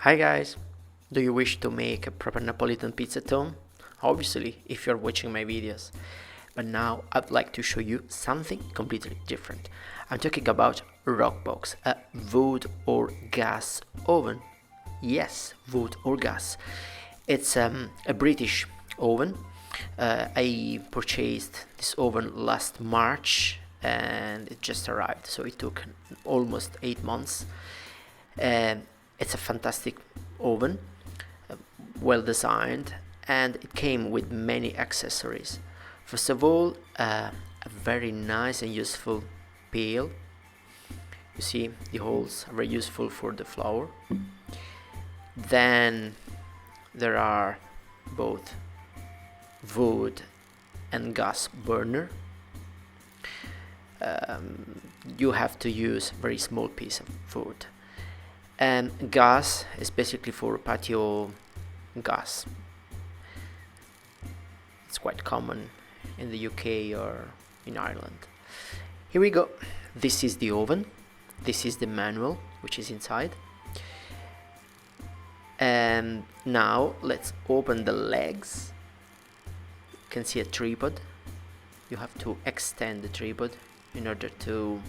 Hi guys, do you wish to make a proper Napolitan pizza at home? Obviously, if you're watching my videos. But now I'd like to show you something completely different. I'm talking about Roccbox, a wood or gas oven. Yes, wood or gas. It's a British oven. I purchased this oven last March and it just arrived, so it took almost 8 months. It's a fantastic oven, well designed, and it came with many accessories. First of all, a very nice and useful pail. You see the holes are very useful for the flour. Then there are both wood and gas burner. You have to use very small piece of wood. And gas is basically for patio gas. It's quite common in the UK or in Ireland. Here we go. This is the oven. This is the manual, which is inside. And now let's open the legs. You can see a tripod. You have to extend the tripod in order to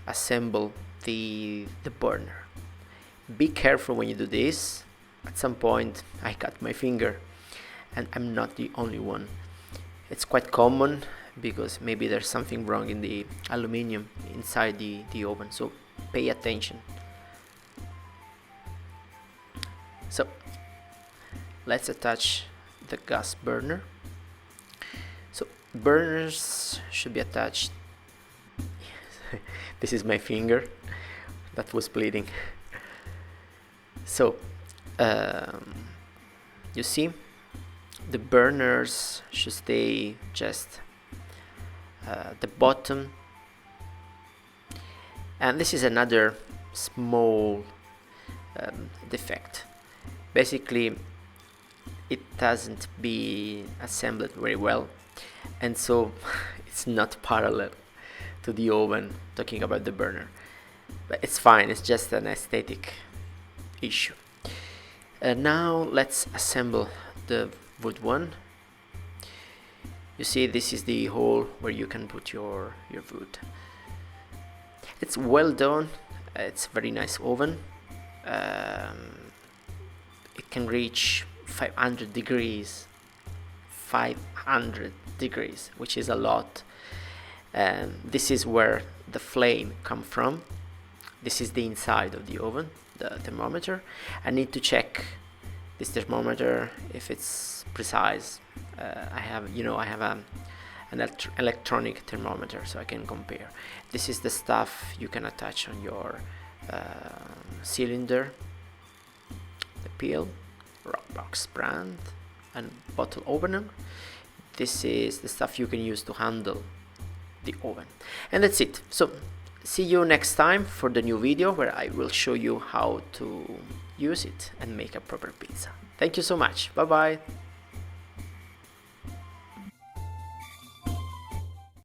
assemble the burner. Be careful when you do this. At some point I cut my finger, and I'm not the only one. It's quite common because maybe there's something wrong in the aluminium inside the oven, so pay attention. So let's attach the gas burner. So burners should be attached. This is my finger that was bleeding. So you see, the burners should stay just the bottom, and this is another small defect. Basically, it doesn't be assembled very well, and so it's not parallel to the oven, talking about the burner. But it's fine, it's just an aesthetic issue. Now let's assemble the wood one. You see, this is the hole where you can put your wood. It's well done. It's a very nice oven. It can reach 500 degrees, which is a lot. This is where the flame comes from. This is the inside of the oven, the thermometer. I need to check this thermometer if it's precise. I have an electronic thermometer, so I can compare. This is the stuff you can attach on your cylinder, the peel, Roccbox brand, and bottle opener. This is the stuff you can use to handle the oven, and that's it. So see you next time for the new video where I will show you how to use it and make a proper pizza. Thank you so much. Bye bye.